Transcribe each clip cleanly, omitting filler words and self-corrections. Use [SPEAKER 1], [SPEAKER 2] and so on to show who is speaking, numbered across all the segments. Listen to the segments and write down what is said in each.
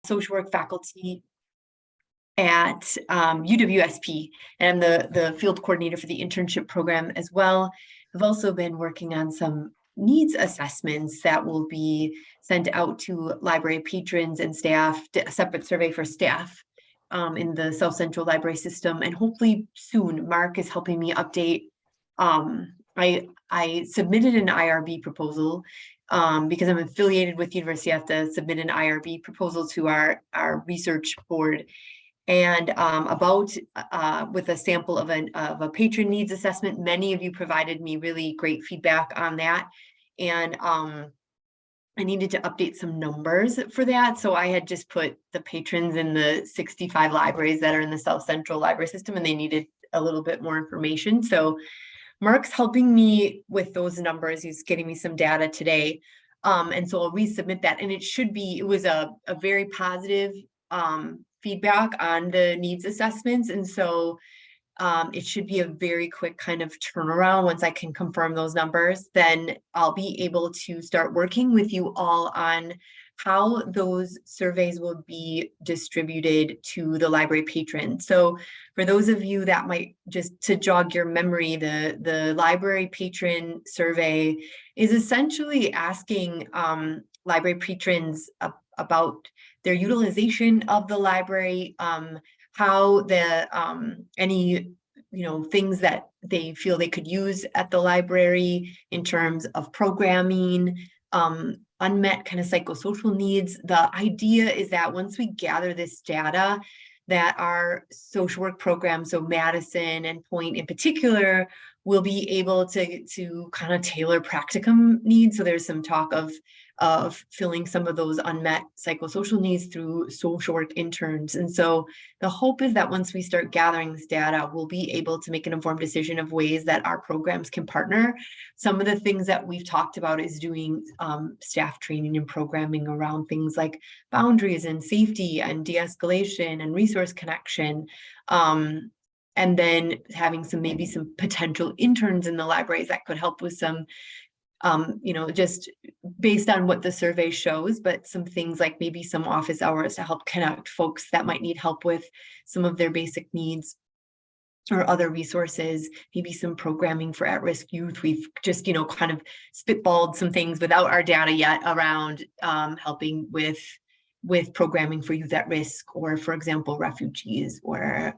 [SPEAKER 1] social work faculty at UWSP, and I'm the field coordinator for the internship program as well. I've also been working on some needs assessments that will be sent out to library patrons and staff, a separate survey for staff in the South Central Library System, and hopefully soon. Mark is helping me update. I submitted an IRB proposal because I'm affiliated with university. I have to submit an IRB proposal to our research board, and with a sample of a patron needs assessment. Many of you provided me really great feedback on that, and I needed to update some numbers for that. So I had just put the patrons in the 65 libraries that are in the South Central Library System, and they needed a little bit more information. So Mark's helping me with those numbers. He's getting me some data today. And so I'll resubmit that. And it was a very positive feedback on the needs assessments. And so it should be a very quick kind of turnaround. Once I can confirm those numbers, then I'll be able to start working with you all on how those surveys will be distributed to the library patrons. So for those of you that might, just to jog your memory, the library patron survey is essentially asking library patrons about their utilization of the library, how any things that they feel they could use at the library in terms of programming, unmet kind of psychosocial needs. The idea is that once we gather this data, that our social work program, so Madison and Point in particular, will be able to kind of tailor practicum needs. So there's some talk of filling some of those unmet psychosocial needs through social work interns. And so the hope is that once we start gathering this data, we'll be able to make an informed decision of ways that our programs can partner. Some of the things that we've talked about is doing staff training and programming around things like boundaries and safety and de-escalation and resource connection. And then having maybe some potential interns in the libraries that could help with some just based on what the survey shows, but some things like maybe some office hours to help connect folks that might need help with some of their basic needs or other resources, maybe some programming for at-risk youth. We've just, kind of spitballed some things without our data yet around helping with programming for youth at risk, or for example, refugees or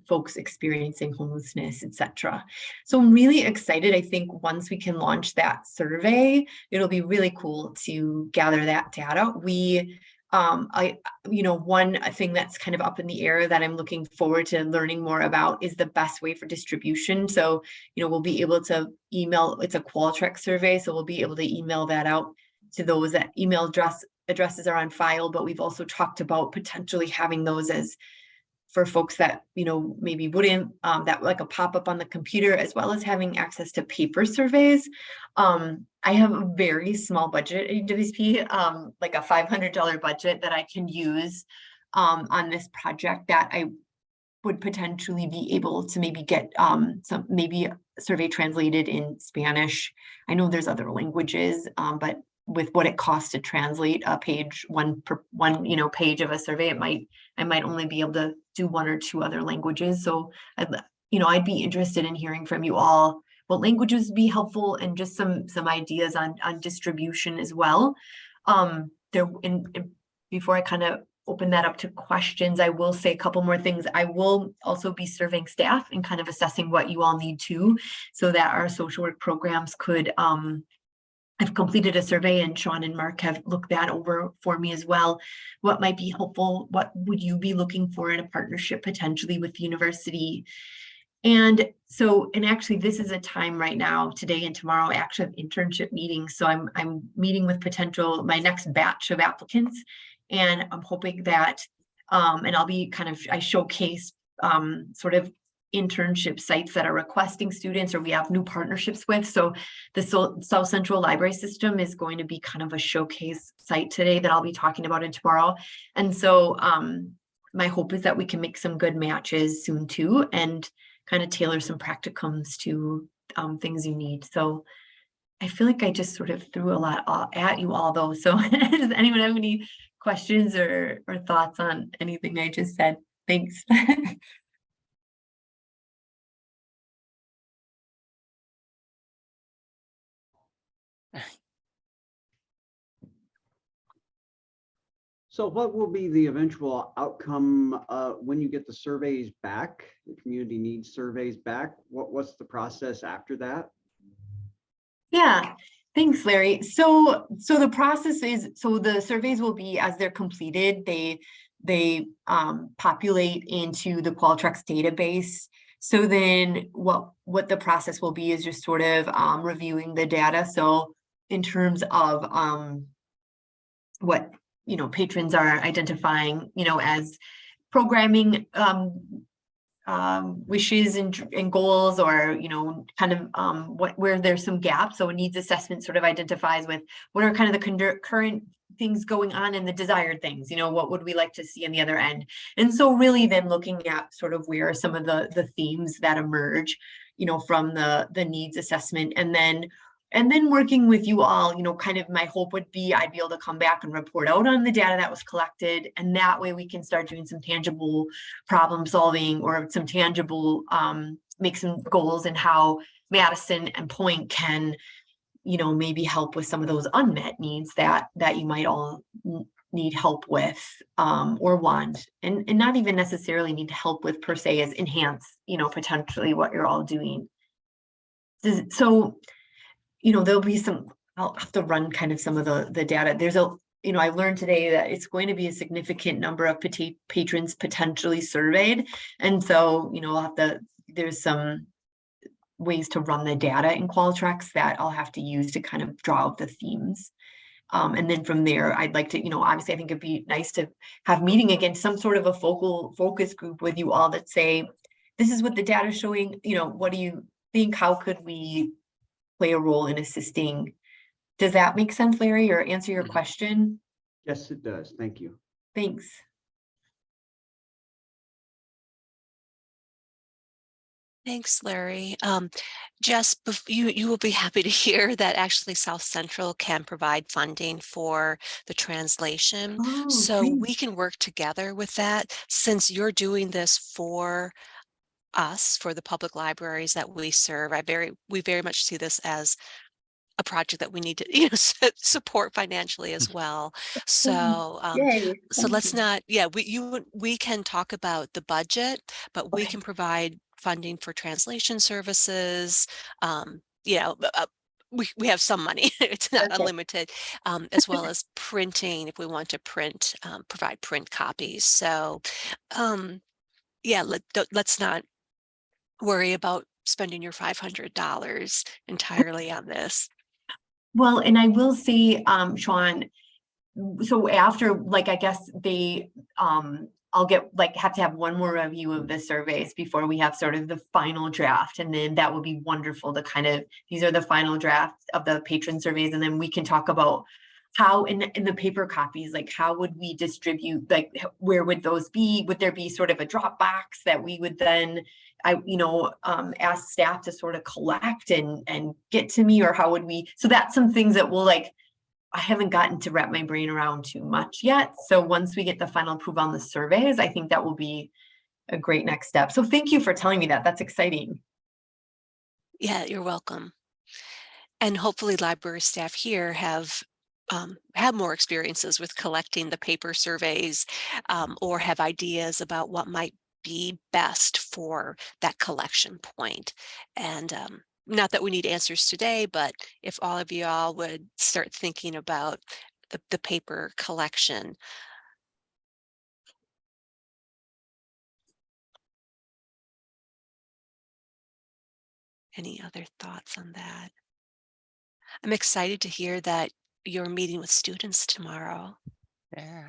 [SPEAKER 1] folks experiencing homelessness, etc. So I'm really excited. I think once we can launch that survey, it'll be really cool to gather that data. One thing that's kind of up in the air that I'm looking forward to learning more about is the best way for distribution. So, we'll be able to email, it's a Qualtrics survey, so we'll be able to email that out to those that email addresses are on file, but we've also talked about potentially having those as for folks that, maybe wouldn't, that like a pop-up on the computer, as well as having access to paper surveys. I have a very small budget at UWSP, like a $500 budget that I can use on this project, that I would potentially be able to maybe get maybe a survey translated in Spanish. I know there's other languages, but with what it costs to translate a page, one page of a survey, I might only be able to do one or two other languages. So I'd be interested in hearing from you all what languages would be helpful, and just some ideas on distribution as well. Before I kind of open that up to questions, I will say a couple more things. I will also be serving staff and kind of assessing what you all need too, so that our social work programs could I've completed a survey, and Sean and Mark have looked that over for me as well. What might be helpful? What would you be looking for in a partnership potentially with the university? And actually this is a time right now, today and tomorrow, I actually have internship meetings. So I'm meeting with my next batch of applicants, and I'm hoping that, and I'll be I showcase sort of internship sites that are requesting students or we have new partnerships with. So the South Central Library System is going to be kind of a showcase site today that I'll be talking about in tomorrow. And so my hope is that we can make some good matches soon too, and kind of tailor some practicums to things you need. So I feel like I just sort of threw a lot at you all though. So does anyone have any questions or thoughts on anything I just said. Thanks.
[SPEAKER 2] So what will be the eventual outcome when you get the surveys back, the community needs surveys back? What's the process after that?
[SPEAKER 1] Yeah, thanks, Larry. So the process is, so the surveys will be, as they're completed, they populate into the Qualtrics database. So then what the process will be is just sort of reviewing the data. So in terms of what patrons are identifying as programming wishes and goals, or kind of where there's some gaps. So a needs assessment sort of identifies with what are kind of the current things going on and the desired things, what would we like to see on the other end. And so really then looking at sort of where are some of the themes that emerge from the needs assessment, and then working with you all, kind of my hope would be I'd be able to come back and report out on the data that was collected. And that way we can start doing some tangible problem solving, or some tangible, make some goals, and how Madison and Point can, maybe help with some of those unmet needs that you might all need help with, or want, and not even necessarily need help with per se, as enhance, potentially what you're all doing. So there'll be some, I'll have to run kind of some of the data. There's I learned today that it's going to be a significant number of patrons potentially surveyed. And so, I'll have to, there's some ways to run the data in Qualtrics that I'll have to use to kind of draw out the themes. And then from there, I'd like to, obviously I think it'd be nice to have meeting again, some sort of a focus group with you all that say, this is what the data is showing, what do you think, how could we play a role in assisting? Does that make sense, Larry, or answer your question?
[SPEAKER 2] Yes, it does. Thank you.
[SPEAKER 1] Thanks.
[SPEAKER 3] Thanks, Larry. Jess, you will be happy to hear that actually South Central can provide funding for the translation.
[SPEAKER 1] Oh,
[SPEAKER 3] so
[SPEAKER 1] great.
[SPEAKER 3] we can work together with that, since you're doing this for us, for the public libraries that we serve. We very much see this as a project that we need to support financially as well. So
[SPEAKER 1] Yay,
[SPEAKER 3] so let's
[SPEAKER 1] you.
[SPEAKER 3] not, we can talk about the budget, but we can provide funding for translation services. We have some money, it's not unlimited, as well as printing if we want to print, provide print copies. So let's not worry about spending your $500 entirely on this.
[SPEAKER 1] Well, and I will say, Sean, so after, like, I guess they, I'll get, like, have to have one more review of the surveys before we have sort of the final draft. And then that would be wonderful to kind of, these are the final drafts of the patron surveys. And then we can talk about how in the paper copies, like how would we distribute, like where would those be? Would there be sort of a Dropbox that we would then, ask staff to sort of collect and get to me, or how would we, so that's some things that we'll I haven't gotten to wrap my brain around too much yet. So once we get the final approval on the surveys, I think that will be a great next step. So thank you for telling me that. That's exciting.
[SPEAKER 3] Yeah, you're welcome. And hopefully library staff here have more experiences with collecting the paper surveys, or have ideas about what might be best for that collection point. And not that we need answers today, but if all of you all would start thinking about the paper collection. Any other thoughts on that? I'm excited to hear that you're meeting with students tomorrow.
[SPEAKER 4] Yeah.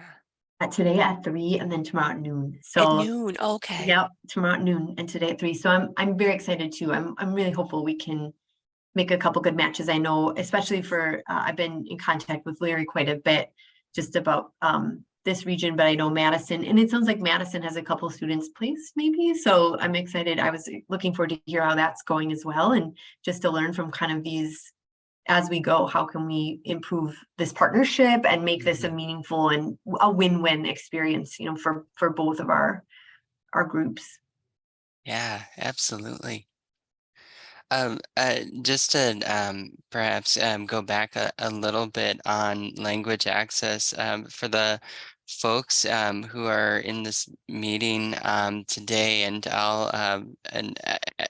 [SPEAKER 1] Today at 3 and then tomorrow at noon. So
[SPEAKER 3] at noon, okay.
[SPEAKER 1] Yeah, tomorrow at noon and today at 3. So I'm very excited too. I'm really hopeful we can make a couple good matches. I know, especially for I've been in contact with Larry quite a bit just about this region, but I know Madison, and it sounds like Madison has a couple students placed maybe. So I'm excited. I was looking forward to hear how that's going as well, and just to learn from kind of these as we go, how can we improve this partnership and make this a meaningful and a win-win experience, for both of our groups.
[SPEAKER 4] Yeah, absolutely. Just to perhaps go back a little bit on language access for the folks who are in this meeting today, and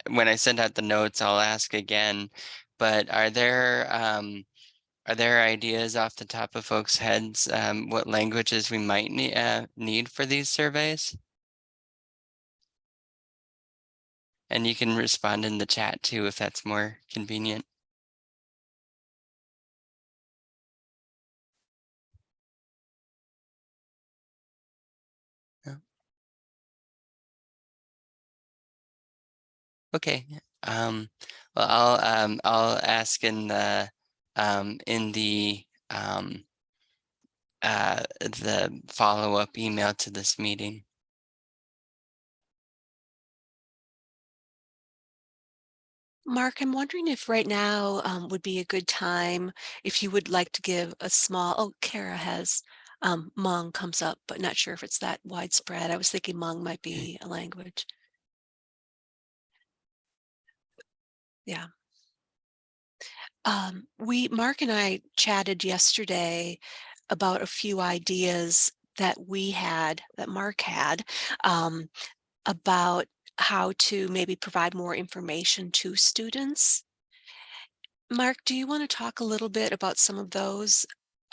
[SPEAKER 4] when I send out the notes, I'll ask again. But are there ideas off the top of folks' heads what languages we might need for these surveys? And you can respond in the chat too if that's more convenient. Yeah. Okay. Well, I'll ask in the the follow-up email to this meeting.
[SPEAKER 3] Mark, I'm wondering if right now would be a good time if you would like to give a small, oh, Kara has Hmong comes up, but not sure if it's that widespread. I was thinking Hmong might be a language. Yeah. Mark and I chatted yesterday about a few ideas that Mark had, about how to maybe provide more information to students. Mark, do you want to talk a little bit about some of those,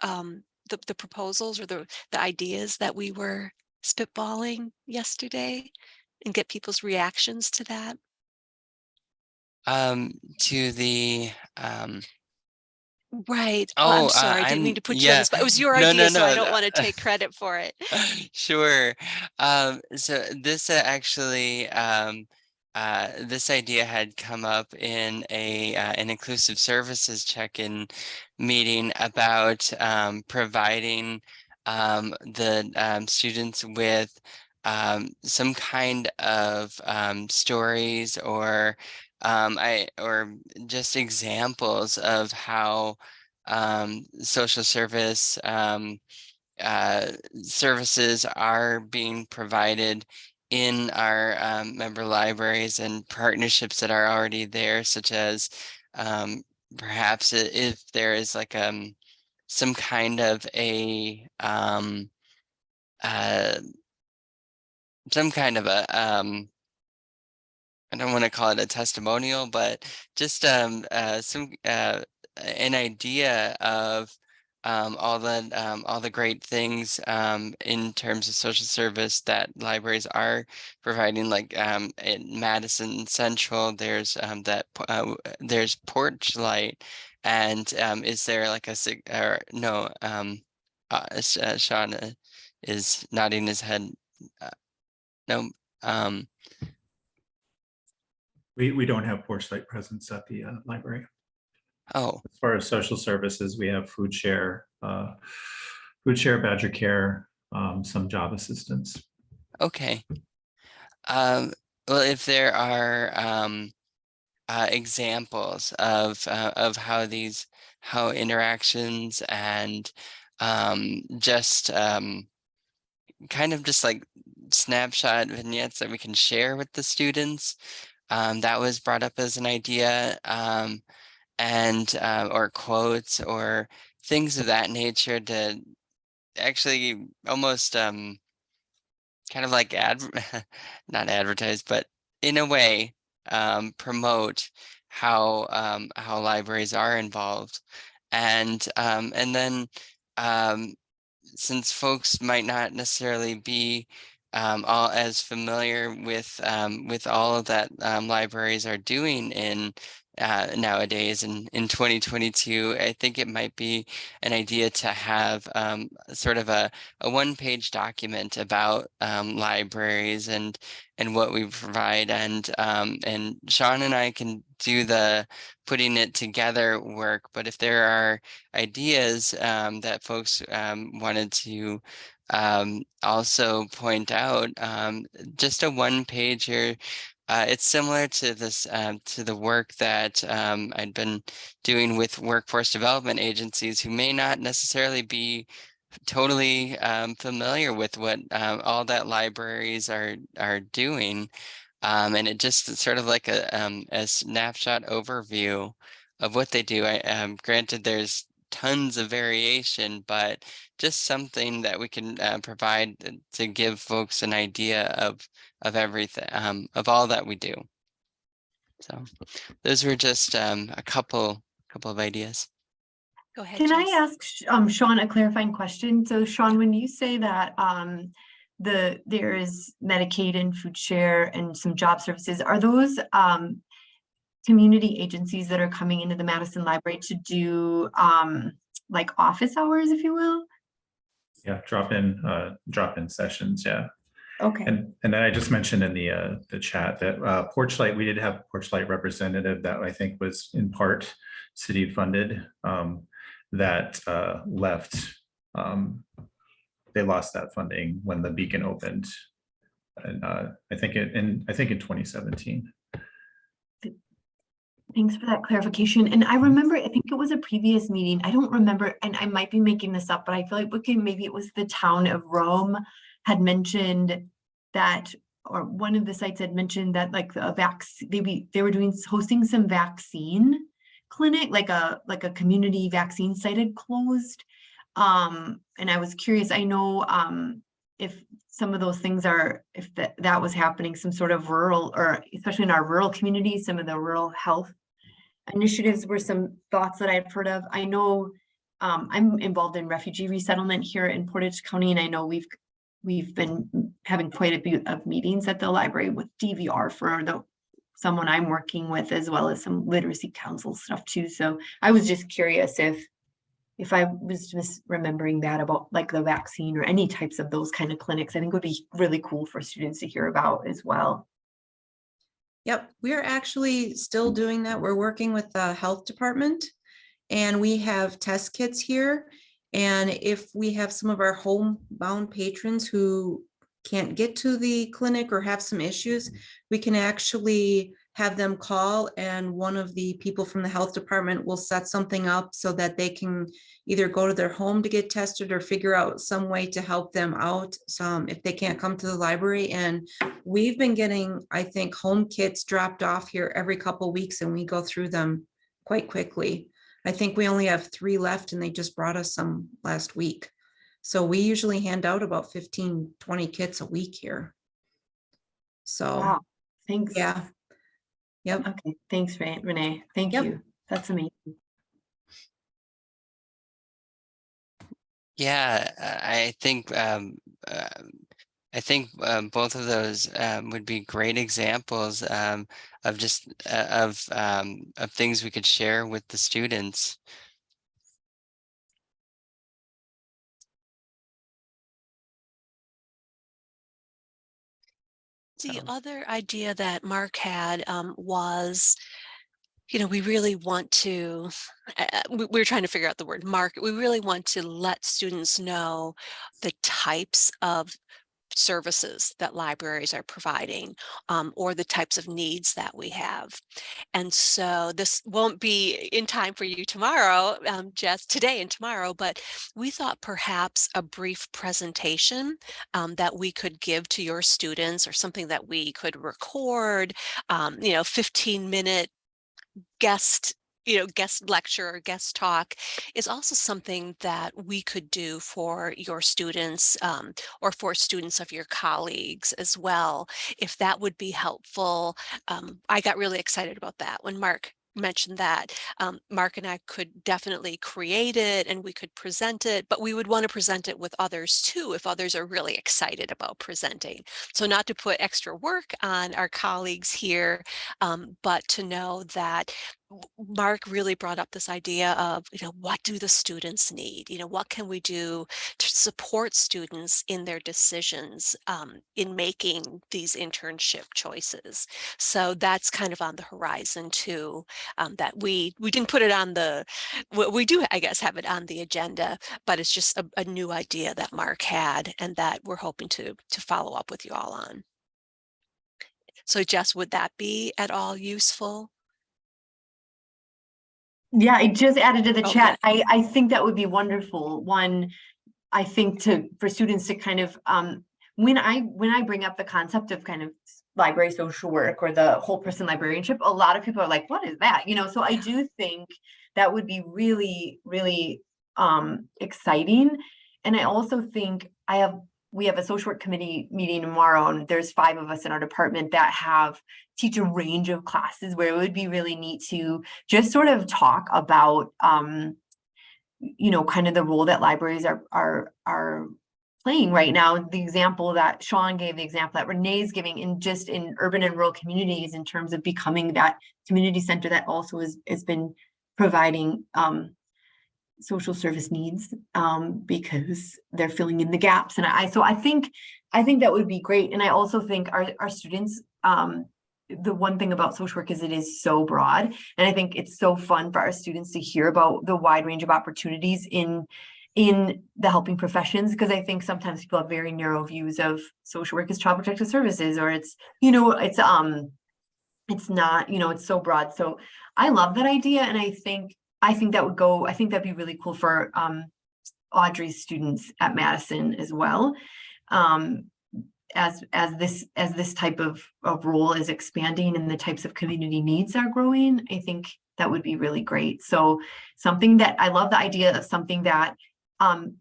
[SPEAKER 3] the proposals or the ideas that we were spitballing yesterday and get people's reactions to that?
[SPEAKER 4] To the
[SPEAKER 3] Right. Well, I'm sorry. I didn't mean to put you on the spot. It was your idea, so I don't want to take credit for it.
[SPEAKER 4] Sure. So this actually, this idea had come up in an inclusive services check-in meeting about providing the students with some kind of stories or just examples of how social service services are being provided in our member libraries and partnerships that are already there, such as perhaps if there is like some kind of uh, some kind of a I don't want to call it a testimonial, but just an idea of all the great things in terms of social service that libraries are providing. Like in Madison Central, there's Porch Light, and is there like or no? Sean is nodding his head. Uh, no. Um,
[SPEAKER 5] We don't have porch light presence at the library.
[SPEAKER 4] oh.
[SPEAKER 5] As far as social services, we have food share, Badger Care, some job assistance.
[SPEAKER 4] Okay. Well, if there are examples of how interactions and just kind of just like snapshot vignettes that we can share with the students, that was brought up as an idea, and or quotes or things of that nature to actually almost kind of like not advertise, but in a way promote how libraries are involved, and then um, since folks might not necessarily be all as familiar with all of that libraries are doing in nowadays in 2022, I think it might be an idea to have sort of a one-page document about libraries and what we provide, and Sean and I can do the putting it together work. But if there are ideas that folks wanted to also point out, just a one pager it's similar to this to the work that I'd been doing with workforce development agencies who may not necessarily be totally familiar with what all that libraries are doing. And it just is sort of like a snapshot overview of what they do. Granted, there's tons of variation, but just something that we can provide to give folks an idea of everything, of all that we do. So those were just a couple of ideas.
[SPEAKER 3] Go ahead,
[SPEAKER 1] Can I
[SPEAKER 3] Jess.
[SPEAKER 1] ask Sean a clarifying question? So Sean, when you say that there is Medicaid and food share and some job services, are those community agencies that are coming into the Madison Library to do like office hours, if you will?
[SPEAKER 5] Yeah, drop in sessions. Yeah.
[SPEAKER 1] Okay.
[SPEAKER 5] And then I just mentioned in the chat that Porchlight, we did have Porchlight representative that I think was in part city funded, that left. They lost that funding when the Beacon opened, and I think in 2017.
[SPEAKER 1] Thanks for that clarification. And I remember, I think it was a previous meeting. I don't remember, and I might be making this up, but I feel like, okay, maybe it was the town of Rome had mentioned that, or one of the sites had mentioned that like a vaccine, they were hosting some vaccine clinic, like a community vaccine site had closed. And I was curious, I know if some of those things are, if that was happening, some sort of rural, or especially in our rural communities, some of the rural health initiatives were some thoughts that I've heard of. I know I'm involved in refugee resettlement here in Portage County, and I know we've been having quite a bit of meetings at the library with DVR for someone I'm working with, as well as some literacy council stuff too. So I was just curious if I was misremembering that about like the vaccine or any types of those kind of clinics. I think would be really cool for students to hear about as well.
[SPEAKER 6] Yep, we're actually still doing that. We're working with the health department, and we have test kits here. And if we have some of our homebound patrons who can't get to the clinic or have some issues, we can actually have them call, and one of the people from the health department will set something up so that they can either go to their home to get tested or figure out some way to help them out if they can't come to the library. And we've been getting, I think, home kits dropped off here every couple of weeks, and we go through them quite quickly. I think we only have 3 left, and they just brought us some last week. So we usually hand out about 15, 20 kits a week here. So,
[SPEAKER 1] Wow, thanks.
[SPEAKER 6] yeah. Yep.
[SPEAKER 1] Okay, thanks, Renee. Thank
[SPEAKER 6] Yep.
[SPEAKER 1] you. That's amazing.
[SPEAKER 4] Yeah, I think both of those would be great examples of just of things we could share with the students.
[SPEAKER 3] The
[SPEAKER 4] So.
[SPEAKER 3] other idea that Mark had was, you know, we really want to, we're trying to figure out the word market. We really want to let students know the types of services that libraries are providing, or the types of needs that we have. And so this won't be in time for you tomorrow, just today and tomorrow, but we thought perhaps a brief presentation that we could give to your students, or something that we could record, 15-minute guest lecture or guest talk is also something that we could do for your students, or for students of your colleagues as well, if that would be helpful. I got really excited about that when Mark mentioned that. Mark and I could definitely create it and we could present it, but we would want to present it with others too, if others are really excited about presenting. So not to put extra work on our colleagues here, but to know that Mark really brought up this idea of, what do the students need? What can we do to support students in their decisions in making these internship choices? So that's kind of on the horizon too, that we didn't put it on we do, I guess, have it on the agenda, but it's just a new idea that Mark had and that we're hoping to follow up with you all on. So Jess, would that be at all useful?
[SPEAKER 1] Yeah, I just added to the
[SPEAKER 3] Oh,
[SPEAKER 1] chat. I think that would be wonderful. One, I think for students to kind of, when I bring up the concept of kind of library social work or the whole person librarianship, a lot of people are like, what is that? So I do think that would be really, really exciting. And I also think we have a social work committee meeting tomorrow, and there's 5 of us in our department that teach a range of classes where it would be really neat to just sort of talk about kind of the role that libraries are playing right now. The example that Sean gave, the example that Renee's giving in urban and rural communities in terms of becoming that community center that also has been providing social service needs because they're filling in the gaps. And I think that would be great. And I also think our students, the one thing about social work is it is so broad. And I think it's so fun for our students to hear about the wide range of opportunities in the helping professions, because I think sometimes people have very narrow views of social work as child protective services, or it's not, it's so broad. So I love that idea. And I think that'd be really cool for Audrey's students at Madison as well. As this type of role is expanding and the types of community needs are growing, I think that would be really great. So something that I love, the idea of something that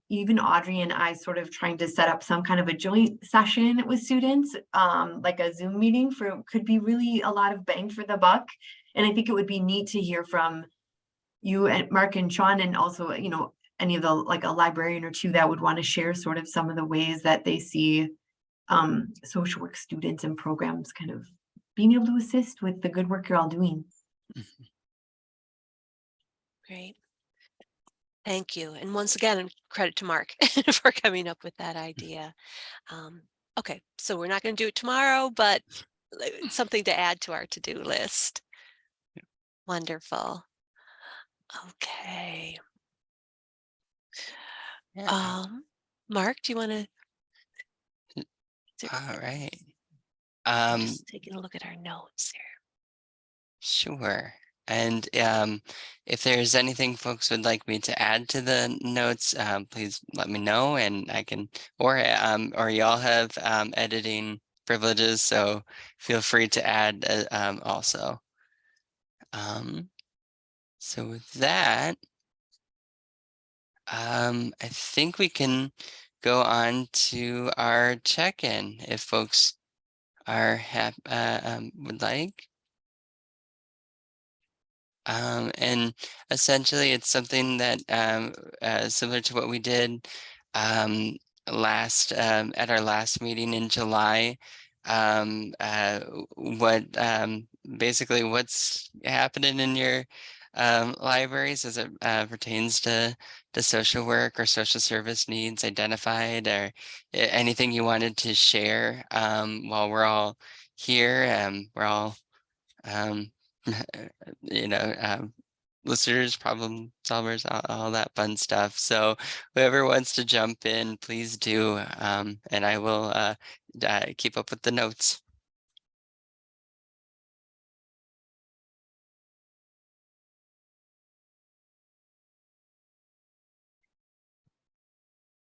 [SPEAKER 1] even Audrey and I sort of trying to set up some kind of a joint session with students, like a Zoom meeting could be really a lot of bang for the buck. And I think it would be neat to hear from you and Mark and Sean, and also, any of the, like a librarian or two that would want to share sort of some of the ways that they see social work students and programs kind of being able to assist with the good work you're all doing.
[SPEAKER 3] Great. Thank you. And once again, credit to Mark for coming up with that idea. Okay, so we're not going to do it tomorrow, but it's something to add to our to-do list. Wonderful. Okay.
[SPEAKER 4] Yeah.
[SPEAKER 3] Mark, do you want to?
[SPEAKER 4] All right.
[SPEAKER 3] Just taking a look at our notes here.
[SPEAKER 4] Sure. And if there's anything folks would like me to add to the notes, please let me know, and I can, or y'all have editing privileges, so feel free to add also. So with that, I think we can go on to our check-in if folks are would like. And essentially it's something that similar to what we did at our last meeting in July. Basically what's happening in your libraries as it pertains to the social work or social service needs identified, or anything you wanted to share while we're all here. We're all listeners, problem solvers, all that fun stuff. So whoever wants to jump in, please do, and I will keep up with the notes.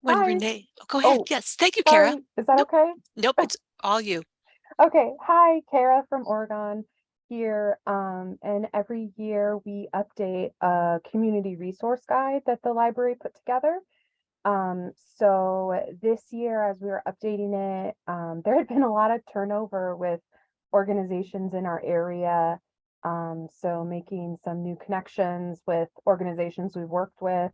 [SPEAKER 3] When
[SPEAKER 7] Hi.
[SPEAKER 3] Renee, go ahead.
[SPEAKER 7] Oh,
[SPEAKER 3] Yes, thank you, Kara.
[SPEAKER 7] sorry, is that
[SPEAKER 3] Nope.
[SPEAKER 7] okay?
[SPEAKER 3] Nope, it's all you.
[SPEAKER 7] Okay, hi, Kara from Oregon here. And every year we update a community resource guide that the library put together. So this year, as we were updating it, there had been a lot of turnover with organizations in our area. So making some new connections with organizations we've worked with.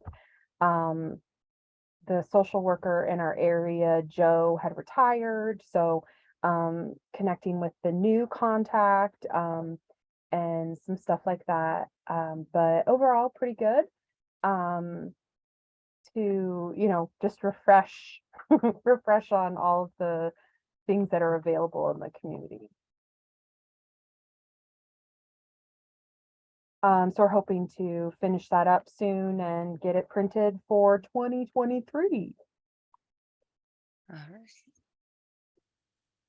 [SPEAKER 7] The social worker in our area, Joe, had retired. So connecting with the new contact and some stuff like that. But overall, pretty good. To, just refresh on all of the things that are available in the community. So we're hoping to finish that up soon and get it printed for 2023.
[SPEAKER 4] All right.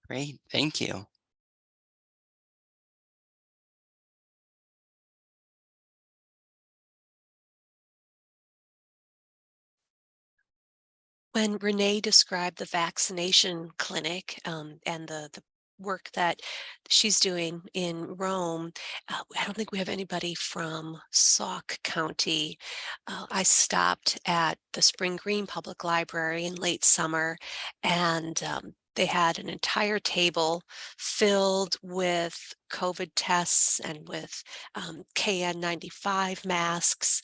[SPEAKER 4] Great, thank you.
[SPEAKER 3] When Renee described the vaccination clinic and the work that she's doing in Rome, I don't think we have anybody from Sauk County. I stopped at the Spring Green Public Library in late summer, and they had an entire table filled with COVID tests and with KN95 masks.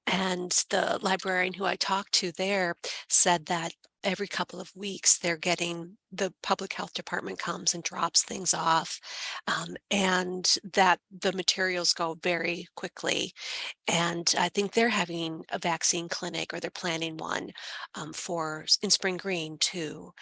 [SPEAKER 3] And the librarian who I talked to there said that every couple of weeks they're getting the public health department comes and drops things off, and that the materials go very quickly. And I think they're having a vaccine clinic, or they're planning one in Spring Green too.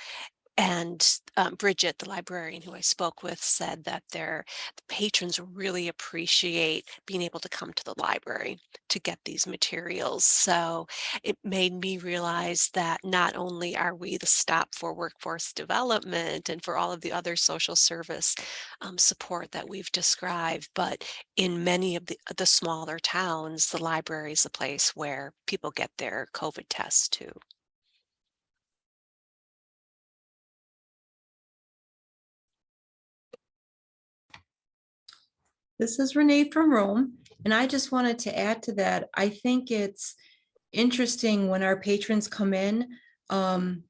[SPEAKER 3] And Bridget, the librarian who I spoke with, said that the patrons really appreciate being able to come to the library to get these materials. So it made me realize that not only are we the stop for workforce development and for all of the other social service support that we've described, but in many of the smaller towns, the library is the place where people get their COVID tests too.
[SPEAKER 6] This is Renee from Rome, and I just wanted to add to that. I think it's interesting when our patrons come in. We're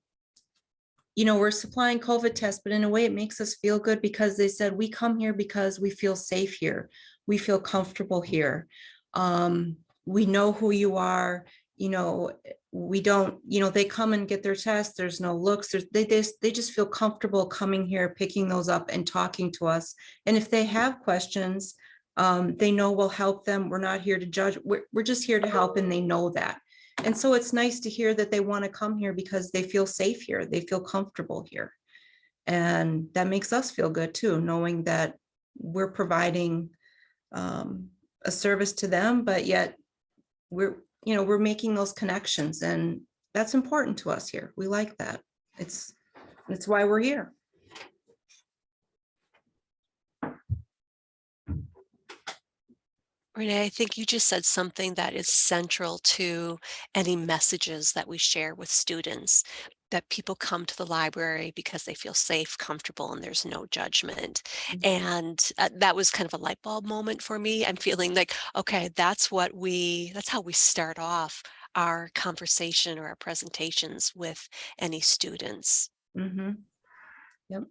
[SPEAKER 6] supplying COVID tests, but in a way it makes us feel good because they said we come here because we feel safe here. We feel comfortable here. We know who you are. We don't, they come and get their tests. There's no looks. They just feel comfortable coming here, picking those up and talking to us. And if they have questions, they know we'll help them. We're not here to judge. We're just here to help, and they know that. And so it's nice to hear that they want to come here because they feel safe here. They feel comfortable here. And that makes us feel good too, knowing that we're providing a service to them, but yet we're making those connections, and that's important to us here. We like that. It's why we're here.
[SPEAKER 3] Renee, I think you just said something that is central to any messages that we share with students, that people come to the library because they feel safe, comfortable, and there's no judgment. And that was kind of a light bulb moment for me. I'm feeling like, okay, that's how we start off our conversation or our presentations with any students.
[SPEAKER 6] Mm-hmm. Yep.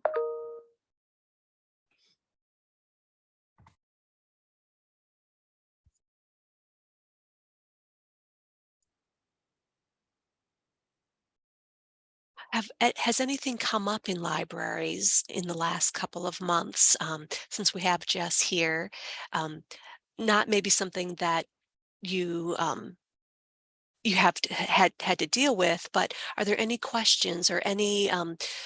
[SPEAKER 3] Has anything come up in libraries in the last couple of months, since we have Jess here? Not maybe something that you had to deal with, but are there any questions or any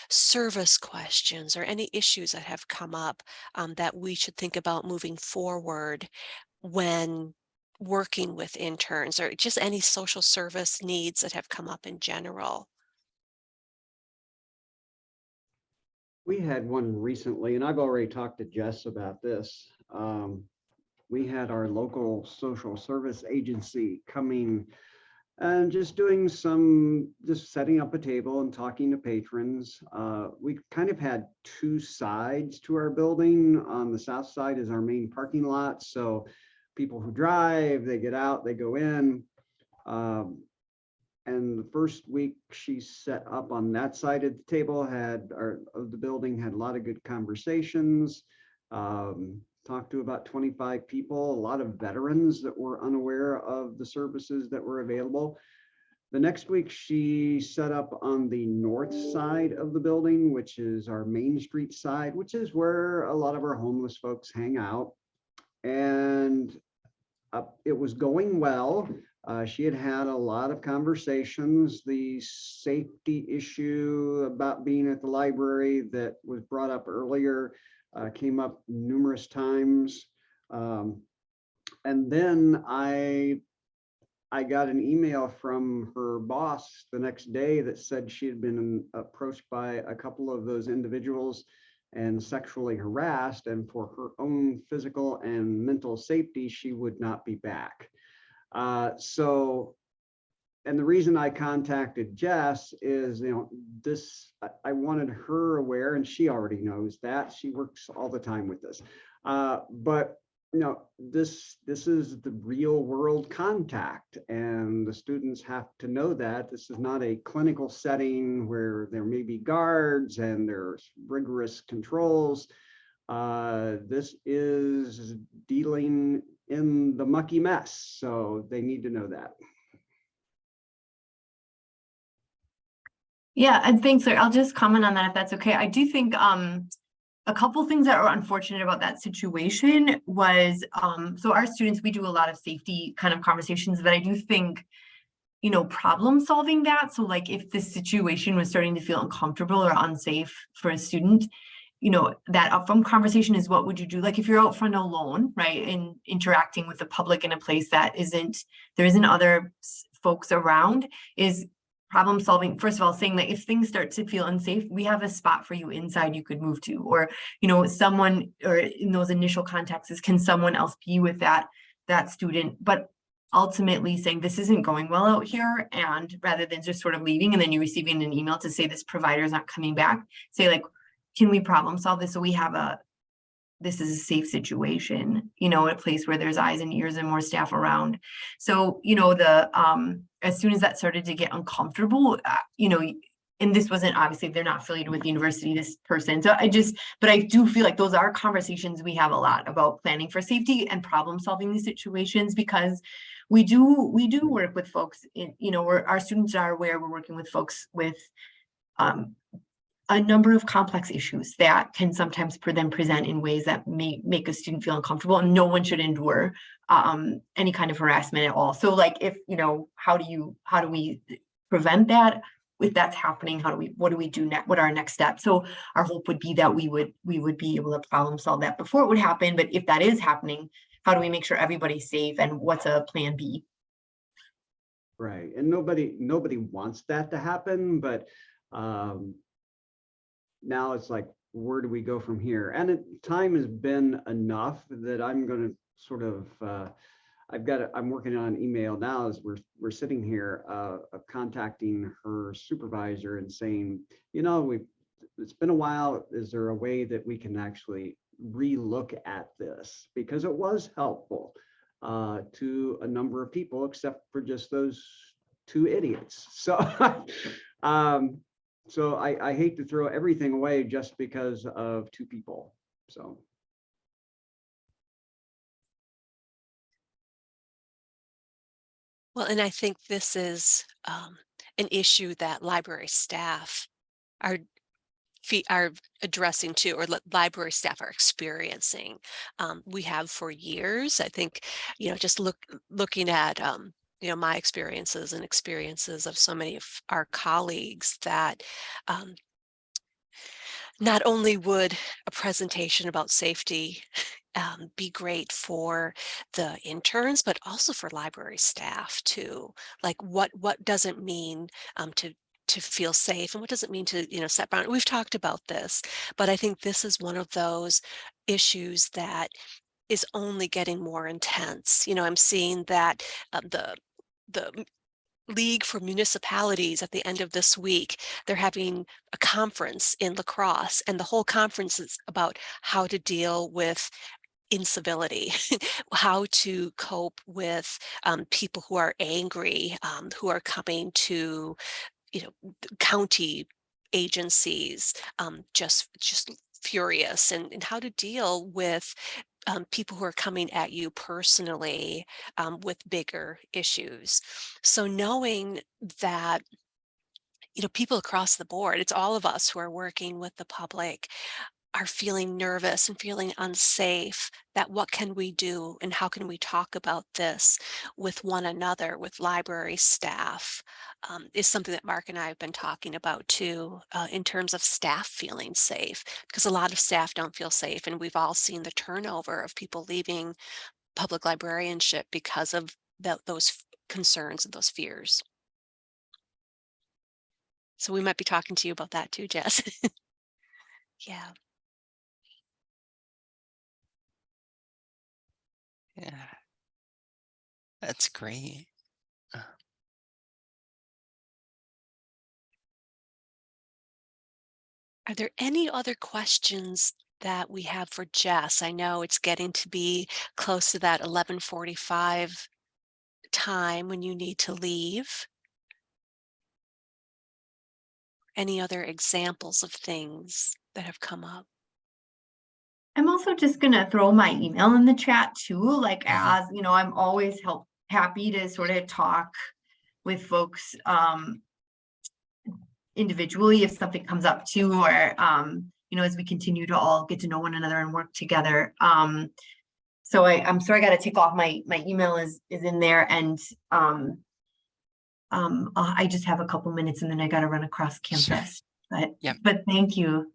[SPEAKER 3] service questions or any issues that have come up that we should think about moving forward when working with interns, or just any social service needs that have come up in general?
[SPEAKER 2] We had one recently, and I've already talked to Jess about this. We had our local social service agency coming and just setting up a table and talking to patrons. We kind of had two sides to our building. On the south side is our main parking lot. So people who drive, they get out, they go in. And the first week she set up on that side of the table, of the building, had a lot of good conversations, talked to about 25 people, a lot of veterans that were unaware of the services that were available. The next week she set up on the north side of the building, which is our Main Street side, which is where a lot of our homeless folks hang out. And it was going well. She had a lot of conversations. The safety issue about being at the library that was brought up earlier came up numerous times. And then I got an email from her boss the next day that said she had been approached by a couple of those individuals and sexually harassed, and for her own physical and mental safety, she would not be back. So and the reason I contacted Jess is, I wanted her aware, and she already knows that. She works all the time with this. But this is the real world contact, and the students have to know that this is not a clinical setting where there may be guards and there's rigorous controls. This is dealing in the mucky mess, so they need to know that.
[SPEAKER 1] Yeah, and thanks, Larry. I'll just comment on that if that's okay. I do think a couple things that are unfortunate about that situation was so our students, we do a lot of safety kind of conversations, but I do think, problem solving that. So like if the situation was starting to feel uncomfortable or unsafe for a student, that upfront conversation is what would you do? Like if you're out front alone, right, and interacting with the public in a place that there isn't other folks around, is problem solving. First of all, saying that if things start to feel unsafe, we have a spot for you inside you could move to, or, someone, or in those initial contexts, can someone else be with that student? But ultimately saying this isn't going well out here, and rather than just sort of leaving and then you receiving an email to say this provider is not coming back, say like, can we problem solve this so we have this is a safe situation, a place where there's eyes and ears and more staff around. So, as soon as that started to get uncomfortable, and this wasn't, obviously they're not affiliated with the university, this person. So but I do feel like those are conversations we have a lot about planning for safety and problem solving these situations, because we do work with folks in, our students are aware we're working with folks with, a number of complex issues that can sometimes present in ways that may make a student feel uncomfortable, and no one should endure any kind of harassment at all. So like if, how do we prevent that? If that's happening, what do we do next? What are our next steps? So our hope would be that we would be able to problem solve that before it would happen. But if that is happening, how do we make sure everybody's safe, and what's a plan B?
[SPEAKER 2] Right. And nobody wants that to happen, but now it's like, where do we go from here? And time has been enough that I'm going to sort of, I'm working on an email now as we're sitting here, contacting her supervisor and saying, it's been a while. Is there a way that we can actually relook at this? Because it was helpful to a number of people, except for just those two idiots. So, so I hate to throw everything away just because of two people. So.
[SPEAKER 3] Well, and I think this is an issue that library staff are addressing too, or library staff are experiencing. We have for years. I think, just looking at my experiences and experiences of so many of our colleagues, that not only would a presentation about safety be great for the interns, but also for library staff too. Like what does it mean to feel safe, and what does it mean to set boundaries? We've talked about this, but I think this is one of those issues that is only getting more intense. I'm seeing that the League for Municipalities at the end of this week, they're having a conference in La Crosse, and the whole conference is about how to deal with incivility, how to cope with people who are angry, who are coming to, county agencies, just furious, and how to deal with people who are coming at you personally with bigger issues. So knowing that, people across the board, it's all of us who are working with the public, are feeling nervous and feeling unsafe, that what can we do and how can we talk about this with one another, with library staff, is something that Mark and I have been talking about too, in terms of staff feeling safe, because a lot of staff don't feel safe, and we've all seen the turnover of people leaving public librarianship because of those concerns and those fears. So we might be talking to you about that too, Jess. Yeah.
[SPEAKER 4] Yeah, that's great.
[SPEAKER 3] Are there any other questions that we have for Jess? I know it's getting to be close to that 11:45 time when you need to leave. Any other examples of things that have come up?
[SPEAKER 1] I'm also just gonna throw my email in the chat too, like
[SPEAKER 4] Mhm.
[SPEAKER 1] as, you know, I'm always happy to sort of talk with folks individually if something comes up too, or you know, as we continue to all get to know one another and work together. So I'm sorry, I gotta take off. My email is in there, and I just have a couple minutes and then I gotta run across
[SPEAKER 4] Sure.
[SPEAKER 1] campus. But
[SPEAKER 4] Yep.
[SPEAKER 1] thank you.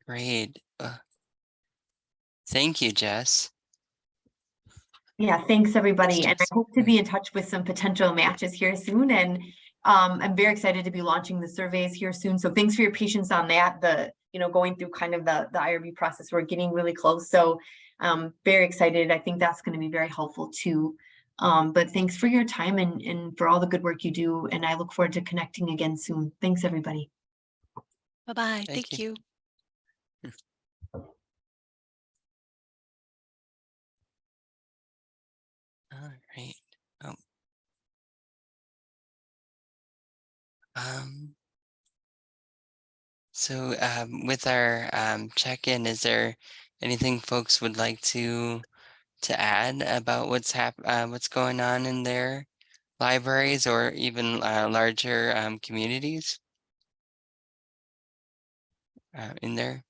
[SPEAKER 4] Great. Thank you, Jess.
[SPEAKER 1] Yeah, thanks everybody. And I
[SPEAKER 3] Jess.
[SPEAKER 1] hope to be in touch with some potential matches here soon. And I'm very excited to be launching the surveys here soon. So thanks for your patience on that. You know, going through kind of the IRB process, we're getting really close. So very excited. I think that's going to be very helpful too. But thanks for your time and for all the good work you do. And I look forward to connecting again soon. Thanks everybody.
[SPEAKER 3] Bye-bye.
[SPEAKER 4] Thank
[SPEAKER 3] Thank
[SPEAKER 4] you.
[SPEAKER 3] you.
[SPEAKER 4] All right. Oh. Um, so with our check-in, is there anything folks would like to add about what's going on in their libraries or even larger communities in there?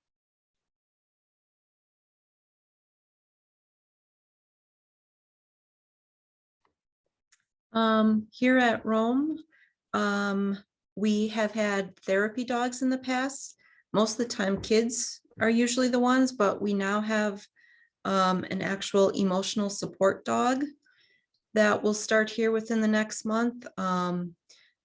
[SPEAKER 6] Here at Rome, we have had therapy dogs in the past. Most of the time, kids are usually the ones, but we now have an actual emotional support dog that will start here within the next month.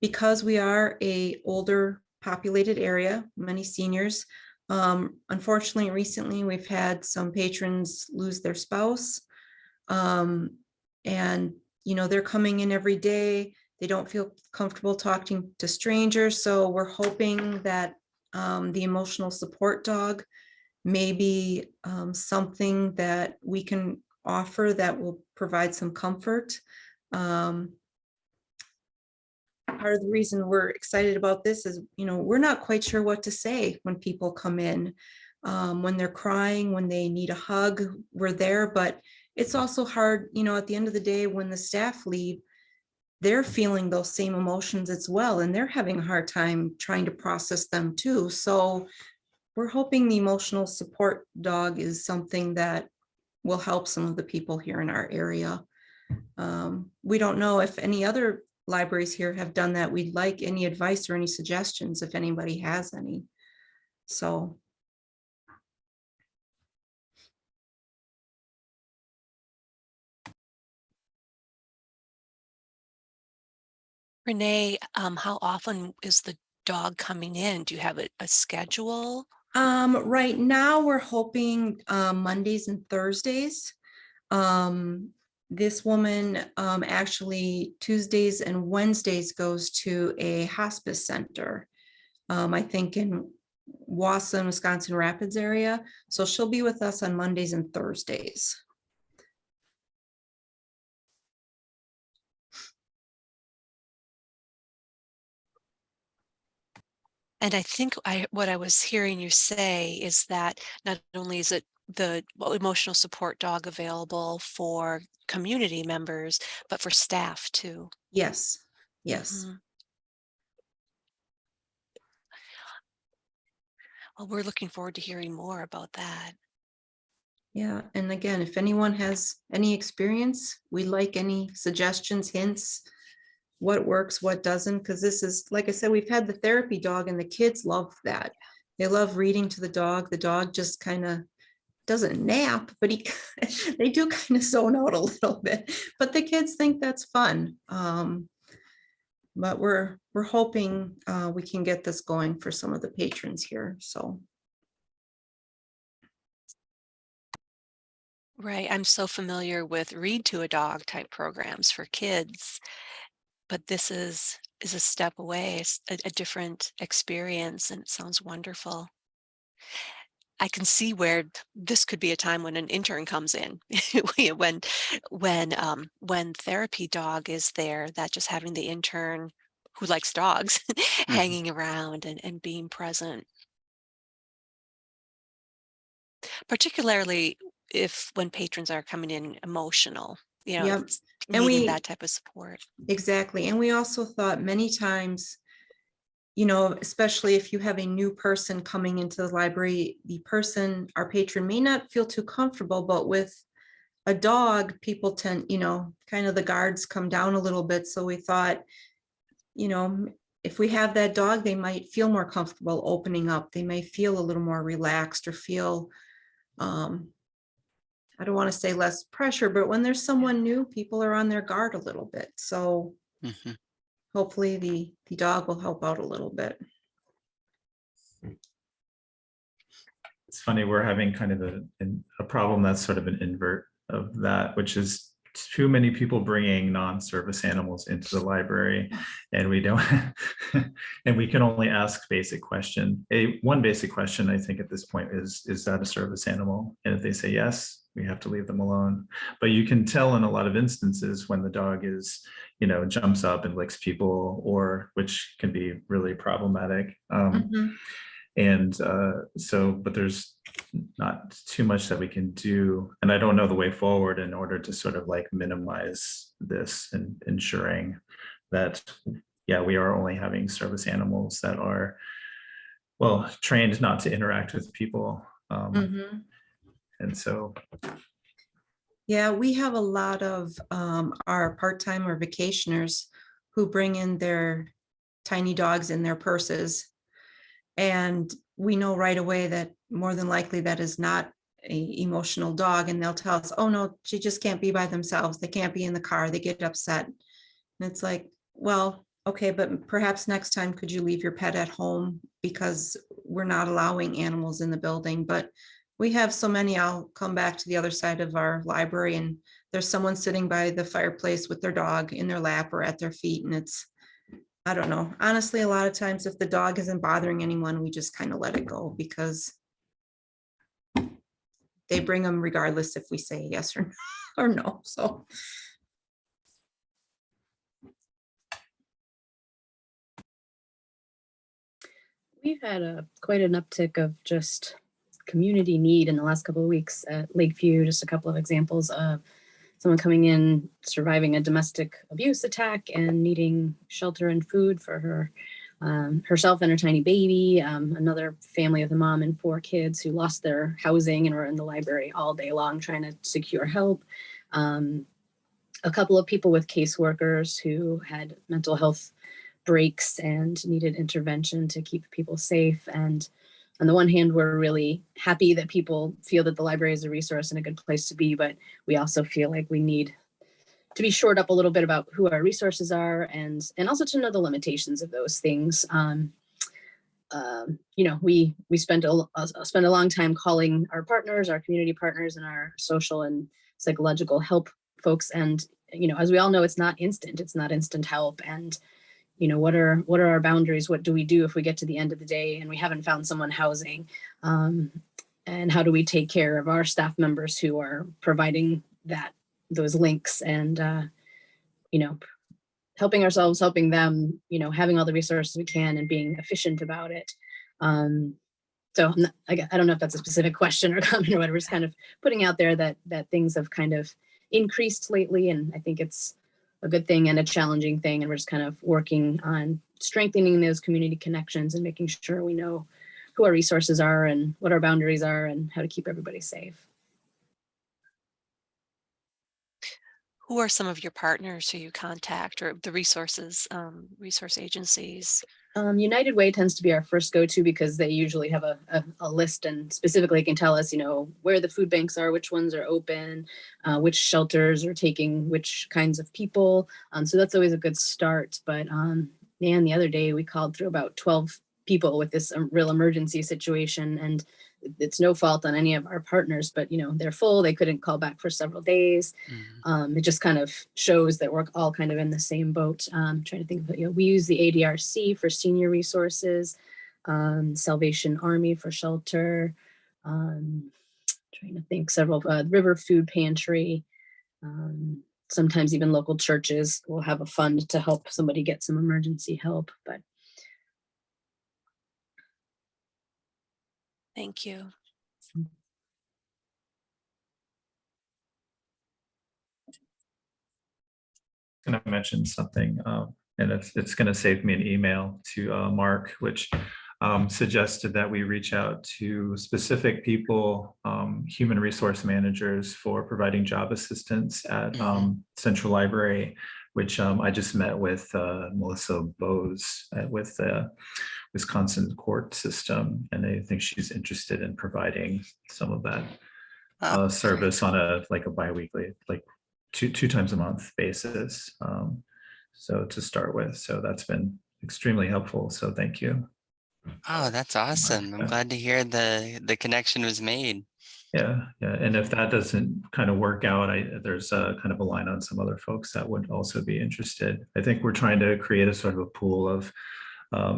[SPEAKER 6] Because we are a older populated area, many seniors. Unfortunately, recently we've had some patrons lose their spouse. And you know, they're coming in every day. They don't feel comfortable talking to strangers. So we're hoping that the emotional support dog may be something that we can offer that will provide some comfort. Part of the reason we're excited about this is, you know, we're not quite sure what to say when people come in, when they're crying, when they need a hug, we're there, but it's also hard, you know, at the end of the day, when the staff leave, they're feeling those same emotions as well, and they're having a hard time trying to process them too. So we're hoping the emotional support dog is something that will help some of the people here in our area. We don't know if any other libraries here have done that. We'd like any advice or any suggestions if anybody has any. So.
[SPEAKER 3] Renee, how often is the dog coming in? Do you have a schedule?
[SPEAKER 6] Right now we're hoping Mondays and Thursdays. This woman actually Tuesdays and Wednesdays goes to a hospice center. I think in Wausau, Wisconsin Rapids area. So she'll be with us on Mondays and Thursdays.
[SPEAKER 3] And I think what I was hearing you say is that not only is it the emotional support dog available for community members, but for staff too.
[SPEAKER 6] Yes, yes.
[SPEAKER 3] Mhm. Well, we're looking forward to hearing more about that.
[SPEAKER 6] Yeah, and again, if anyone has any experience, we like any suggestions, hints, what works, what doesn't, because this is, like I said, we've had the therapy dog and the kids love that. They love reading to the dog. The dog just kind of doesn't nap, but they do kind of zone out a little bit, but the kids think that's fun. But we're hoping we can get this going for some of the patrons here, so.
[SPEAKER 3] Right. I'm so familiar with read to a dog type programs for kids, but this is a step away. It's a different experience, and it sounds wonderful. I can see where this could be a time when an intern comes in. when when therapy dog is there, that just having the intern who likes dogs
[SPEAKER 2] Mhm.
[SPEAKER 3] hanging around and being present, particularly if when patrons are coming in emotional,
[SPEAKER 6] Yep.
[SPEAKER 3] it's
[SPEAKER 6] And
[SPEAKER 3] needing
[SPEAKER 6] we,
[SPEAKER 3] that type of support.
[SPEAKER 6] exactly. And we also thought many times, especially if you have a new person coming into the library, the person, our patron may not feel too comfortable, but with a dog, people tend, kind of the guards come down a little bit. So we thought, you know, if we have that dog, they might feel more comfortable opening up. They may feel a little more relaxed or feel, I don't want to say less pressure, but when there's someone new, people are on their guard a little bit. So
[SPEAKER 4] Mhm.
[SPEAKER 6] hopefully the dog will help out a little bit.
[SPEAKER 5] It's funny, we're having kind of a problem that's sort of an invert of that, which is too many people bringing non-service animals into the library, and we don't, and we can only ask basic question. One basic question I think at this point is that a service animal? And if they say yes, we have to leave them alone. But you can tell in a lot of instances when the dog is, jumps up and licks people, or which can be really problematic.
[SPEAKER 6] Mhm.
[SPEAKER 5] And but there's not too much that we can do. And I don't know the way forward in order to sort of like minimize this and ensuring that, yeah, we are only having service animals that are, well, trained not to interact with people.
[SPEAKER 6] Mhm.
[SPEAKER 5] And so,
[SPEAKER 6] Yeah, we have a lot of our part-time or vacationers who bring in their tiny dogs in their purses. And we know right away that more than likely that is not a emotional dog. And they'll tell us, oh no, she just can't be by themselves. They can't be in the car. They get upset. And it's like, well, okay, but perhaps next time could you leave your pet at home, because we're not allowing animals in the building. But we have so many. I'll come back to the other side of our library and there's someone sitting by the fireplace with their dog in their lap or at their feet. And it's, I don't know. Honestly, a lot of times if the dog isn't bothering anyone, we just kind of let it go because they bring them regardless if we say yes or or no. So
[SPEAKER 8] we've had quite an uptick of just community need in the last couple of weeks at Lakeview. Just a couple of examples of someone coming in, surviving a domestic abuse attack and needing shelter and food for herself and her tiny baby. Another family with a mom and 4 kids who lost their housing and were in the library all day long trying to secure help. A couple of people with caseworkers who had mental health breaks and needed intervention to keep people safe. And on the one hand, we're really happy that people feel that the library is a resource and a good place to be, but we also feel like we need to be shored up a little bit about who our resources are and also to know the limitations of those things. We spent a long time calling our partners, our community partners, and our social and psychological help folks. And as we all know, it's not instant help. And what are our boundaries? What do we do if we get to the end of the day and we haven't found someone housing? And how do we take care of our staff members who are providing those links and helping ourselves, helping them, having all the resources we can and being efficient about it. So I don't know if that's a specific question or comment or whatever. It's kind of putting out there that things have kind of increased lately, and I think it's a good thing and a challenging thing. And we're just kind of working on strengthening those community connections and making sure we know who our resources are and what our boundaries are and how to keep everybody safe.
[SPEAKER 3] Who are some of your partners who you contact, or the resources, resource agencies?
[SPEAKER 8] United Way tends to be our first go-to because they usually have a list and specifically can tell us, where the food banks are, which ones are open, which shelters are taking which kinds of people. So that's always a good start. But the other day we called through about 12 people with this real emergency situation, and it's no fault on any of our partners, but they're full. They couldn't call back for several days. It just kind of shows that we're all kind of in the same boat. Trying to think of, we use the ADRC for senior resources, Salvation Army for shelter, trying to think several, River Food Pantry. Sometimes even local churches will have a fund to help somebody get some emergency help, but
[SPEAKER 3] Thank you.
[SPEAKER 5] Going to mention something, and it's going to save me an email to Mark, which suggested that we reach out to specific people, human resource managers, for providing job assistance at Central Library, which I just met with Melissa Bose with the Wisconsin court system, and I think she's interested in providing some of that service on a biweekly, two times a month basis. So to start with, so that's been extremely helpful. So thank you.
[SPEAKER 4] Oh, that's awesome. I'm glad to hear the connection was made.
[SPEAKER 5] Yeah. And if that doesn't kind of work out, there's a kind of a line on some other folks that would also be interested. I think we're trying to create a sort of a pool of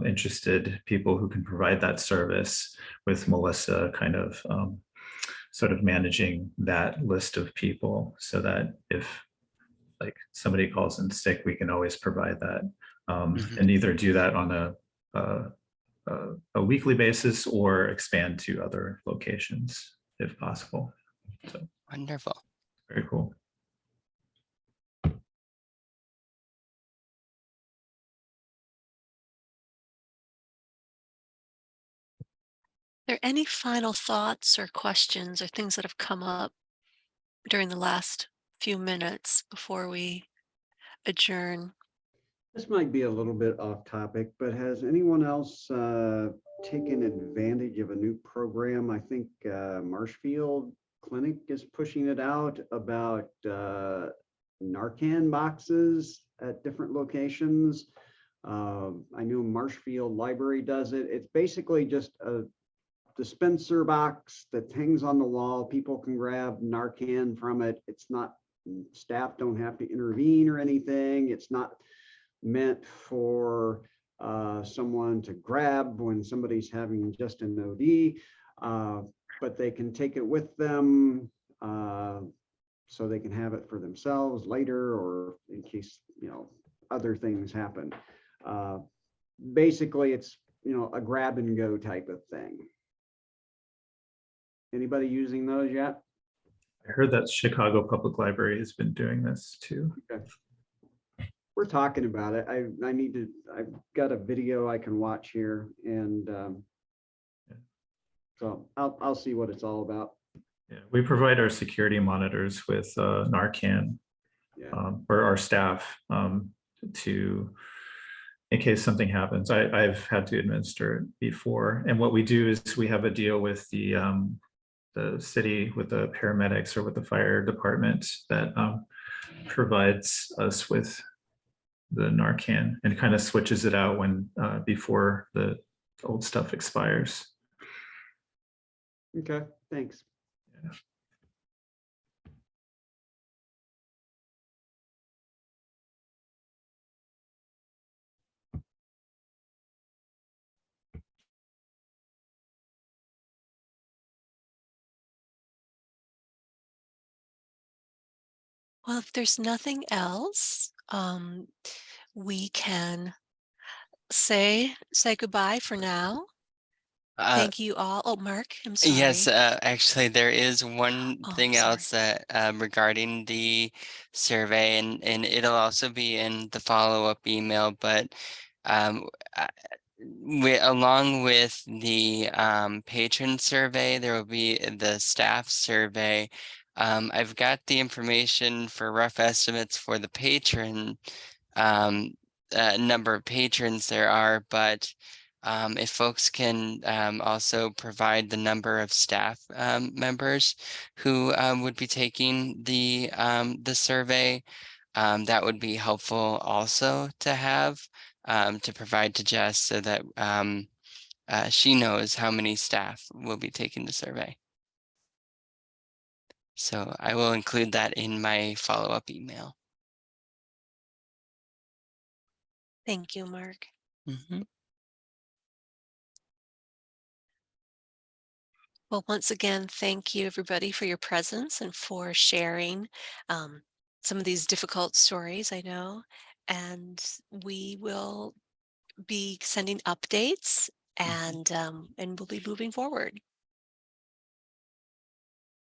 [SPEAKER 5] interested people who can provide that service, with Melissa kind of sort of managing that list of people, so that if somebody calls in sick, we can always provide that, and either do that on a weekly basis or expand to other locations if possible. So
[SPEAKER 4] wonderful.
[SPEAKER 5] Very cool.
[SPEAKER 3] Are there any final thoughts or questions or things that have come up during the last few minutes before we adjourn?
[SPEAKER 2] This might be a little bit off topic, but has anyone else taken advantage of a new program? I think Marshfield Clinic is pushing it out about Narcan boxes at different locations. I know Marshfield Library does it. It's basically just a dispenser box that hangs on the wall. People can grab Narcan from it. It's not, staff don't have to intervene or anything. It's not meant for someone to grab when somebody's having just an OD, but they can take it with them so they can have it for themselves later, or in case other things happen. Basically, it's a grab and go type of thing. Anybody using those yet?
[SPEAKER 5] I heard that Chicago Public Library has been doing this too.
[SPEAKER 2] Okay. We're talking about it. I've got a video I can watch here, and so I'll see what it's all about.
[SPEAKER 5] Yeah, we provide our security monitors with Narcan, or our staff, to, in case something happens. I've had to administer it before, and what we do is we have a deal with the city, with the paramedics or with the fire department, that provides us with the Narcan and kind of switches it out when before the old stuff expires.
[SPEAKER 2] Okay, thanks.
[SPEAKER 5] Yeah.
[SPEAKER 3] Well, if there's nothing else, we can say goodbye for now. Thank you all. Oh, Mark, I'm sorry.
[SPEAKER 4] Yes, actually, there is one thing
[SPEAKER 3] sorry.
[SPEAKER 4] else that regarding the survey, and it'll also be in the follow-up email, but along with the patron survey, there will be the staff survey. I've got the information for rough estimates for the patron number of patrons there are, but if folks can also provide the number of staff members who would be taking the survey, that would be helpful also to have, to provide to Jess, so that she knows how many staff will be taking the survey. So I will include that in my follow-up email.
[SPEAKER 3] Thank you, Mark.
[SPEAKER 4] Mhm.
[SPEAKER 3] Well, once again, thank you everybody for your presence and for sharing some of these difficult stories, I know. And we will be sending updates and we'll be moving forward.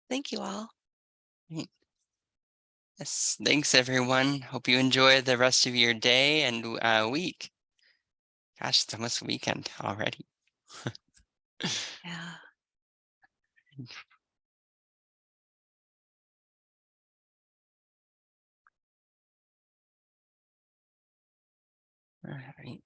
[SPEAKER 3] Thank you all.
[SPEAKER 4] Great. Yes, thanks everyone. Hope you enjoy the rest of your day and week. Gosh, it's almost weekend already.
[SPEAKER 3] Yeah.
[SPEAKER 4] All right.